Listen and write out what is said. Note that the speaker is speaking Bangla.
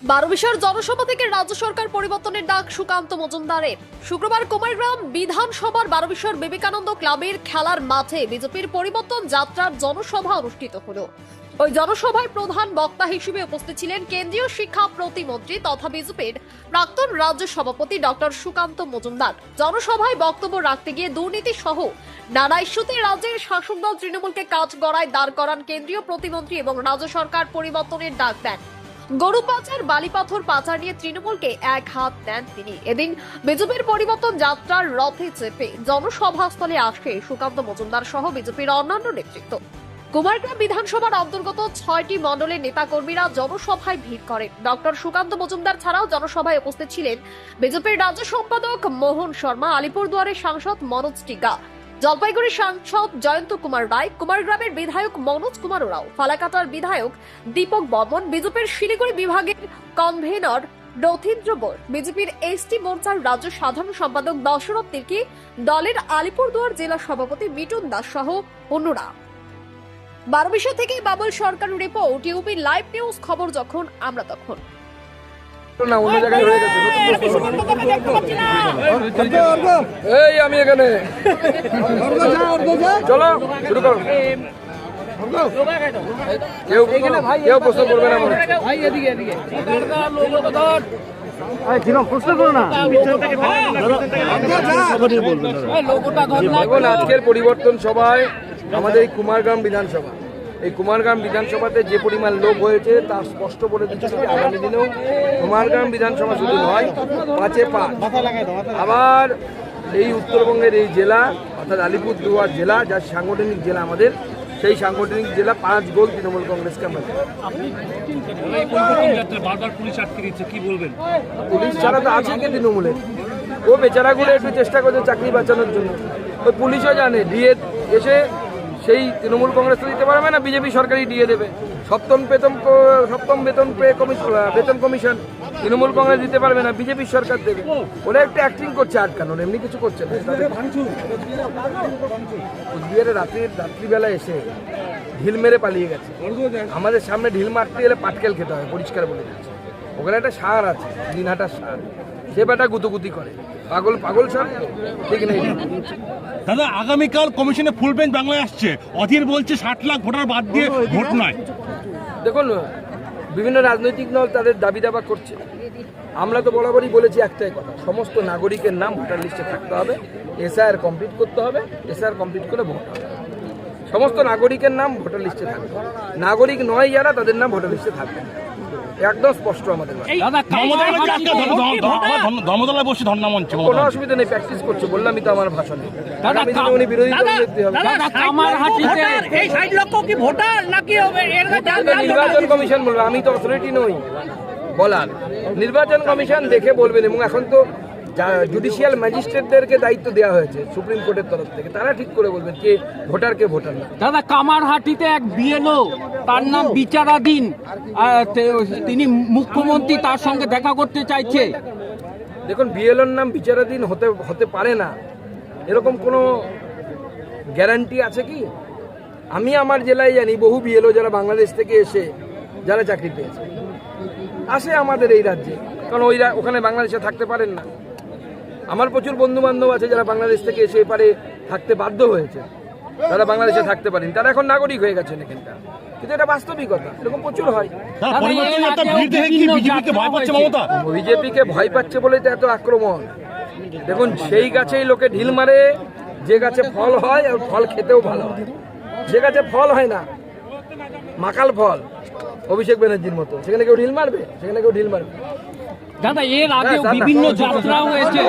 বারোবিশার জনসভা থেকে রাজ্য সরকার পরিবর্তনের ডাক সুকান্ত মজুমদারের। শুক্রবার কুমারগ্রাম বিধানসভার বারোবিশার বিবেকানন্দ ক্লাবের খেলার মাঠে বিজেপির পরিবর্তন যাত্রার জনসভা অনুষ্ঠিত হলো। ওই জনসভায় প্রধান বক্তা হিসেবে উপস্থিত ছিলেন কেন্দ্রীয় শিক্ষা প্রতিমন্ত্রী তথা বিজেপির প্রাক্তন রাজ্য সভাপতি ডক্টর সুকান্ত মজুমদার। জনসভায় বক্তব্য রাখতে গিয়ে দুর্নীতি সহ নানা ইস্যুতে রাজ্যের শাসক দল তৃণমূলকে কাজ গড়ায় দাঁড় করান কেন্দ্রীয় প্রতিমন্ত্রী এবং রাজ্য সরকার পরিবর্তনের ডাক দেন। গরু পাচার, বালিপাথর পাচার নিয়ে তৃণমূলকে এক হাত দেন তিনি। এদিন বিজেপির পরিবর্তন যাত্রার রথে চেপে জনসভাস্থলে আসে সুকান্ত মজুমদার সহ বিজেপির অন্যান্য নেতৃত্ব। কুমারগ্রাম বিধানসভার অন্তর্গত 6টি মণ্ডলের নেতাকর্মীরা জনসভায় ভিড় করেন। ডক্টর সুকান্ত মজুমদার ছাড়াও জনসভায় উপস্থিত ছিলেন বিজেপির রাজ্য সম্পাদক মোহন শর্মা, আলিপুরদুয়ারের সাংসদ মনোজ টিকা, জলপাইগুড়ির সাংসদ জয়ন্ত কুমার রায়, কুমারগ্রামের বিধায়ক মনোজ কুমার রাও, ফালাকাটার বিধায়ক দীপক বর্মন, বিজেপির শিলিগুড়ি বিভাগের কনভেনর রথীন্দ্র বোস, বিজেপির এসটি মোর্চার রাজ্য সাধারণ সম্পাদক দশরথ তির্কি, দলের আলিপুরদুয়ার জেলা সভাপতি মিটুন দাস সহ অন্যরা। বারোবিশা থেকে বাবুল সরকার রিপোর্ট, ইউপি লাইভ নিউজ। খবর যখন আমরা তখন। এই আমি এখানে চলো শুরু করো। কেউ প্রশ্ন করবে না। আজকের পরিবর্তন সভায় আমাদের এই কুমারগ্রাম বিধানসভা, এই কুমারগ্রাম বিধানসভাতে যে পরিমাণ লোক হয়েছে তা স্পষ্ট বলে দিচ্ছে যে আগামী দিনেও কুমারগ্রাম বিধানসভা শুধু নয়, 5-এ 5 আবার এই উত্তরবঙ্গের এই জেলা অর্থাৎ আলিপুরদুয়ার জেলা, যার সাংগঠনিক জেলা আমাদের, সেই সাংগঠনিক জেলা 5 গোল তৃণমূল কংগ্রেসকে আমরা। পুলিশ ছাড়া তো আছে কি তৃণমূলের? ও বেচারাগুলো একটু চেষ্টা করছে চাকরি বাঁচানোর জন্য। ওই পুলিশও জানে ডিএ এসে সেই তৃণমূল কংগ্রেস তো দিতে পারবে না, বিজেপি সরকারই দিয়ে দেবে। সপ্তম বেতন কমিশন তৃণমূল কংগ্রেস দিতে পারবে না, বিজেপি সরকার দেবে। ওরা একটু অ্যাক্টিং করছে আটকানোর, এমনি কিছু করছে না। কুচবিহারে রাত্রিবেলা এসে ঢিল মেরে পালিয়ে গেছে। আমাদের সামনে ঢিল মারতে গেলে পাটকেল খেতে হয়, পরিষ্কার বলে দিচ্ছে। ওখানে একটা সার আছে, দিনহাটার সার, সে বেটা গুতুগুতি করে। পাগল সার, ঠিক নেই দাদা। আগামীকাল কমিশনে ফুল বেঞ্চ বাংলায় আসছে, অধীর বলছে 60 লাখ ভোটার বাদ দিয়ে ভোট নয়। দেখুন, বিভিন্ন রাজনৈতিক দল তাদের দাবি দাবা করছে। আমরা তো বরাবরই বলেছি একটাই কথা, সমস্ত নাগরিকের নাম ভোটার লিস্টে থাকতে হবে, এসআইআর কমপ্লিট করতে হবে, এসআইআর কমপ্লিট করে ভোট হবে। সমস্ত নাগরিকের নাম ভোটার লিস্টে থাকবে, নাগরিক নয় যারা তাদের নাম ভোটার লিস্টে থাকবে, একদম স্পষ্ট আমাদের। কোনো অসুবিধা নেই, প্র্যাকটিস করছে, বললামই তো আমার ভাষণে। উনি বিরোধী নির্বাচন কমিশন বলবে, আমি তো অথরিটি নই বলার। নির্বাচন কমিশন দেখে বলবেন, এবং এখন তো জুডিশিয়াল ম্যাজিস্ট্রেটদেরকে দায়িত্ব দেওয়া হয়েছে সুপ্রিম কোর্টের তরফ থেকে, তারা ঠিক করে বলবেন কে ভোটার কে ভোটার না। দাদা, কামারহাটিতে এক বিএলও, তার নাম বিচারাধীন, তিনি মুখ্যমন্ত্রী তার সঙ্গে দেখা করতে চাইছে। দেখুন, বিএলওর নাম বিচারাধীন হতে পারে না, এরকম কোনো গ্যারান্টি আছে কি? আমি আমার জেলায় জানি বহু বিএলও যারা বাংলাদেশ থেকে এসে যারা চাকরি পেয়েছে, আসে আমাদের এই রাজ্যে, কারণ ওখানে বাংলাদেশে থাকতে পারেন না। আমার প্রচুর বন্ধু বান্ধব আছে যারা বাংলাদেশ থেকে এসে এপারে থাকতে বাধ্য হয়েছে, তারা বাংলাদেশে থাকতে পারেন, তারা এখন নাগরিক হয়ে গেছেন এখানকার। কিন্তু এটা বাস্তবিকতা, এরকম প্রচুর হয়। বিজেপিকে ভয় পাচ্ছে বলে তো এত আক্রমণ। দেখুন, সেই গাছেই লোকে ঢিল মারে যে গাছে ফল হয়, আর ফল খেতেও ভালো হয়। যে গাছে ফল হয় না, মাকাল ফল, অভিষেক ব্যানার্জির মতো, সেখানে কেউ ঢিল মারবে? সেখানে কেউ ঢিল মারবে? দাদা, এর আগে বিভিন্ন যাত্রা হয়েছে।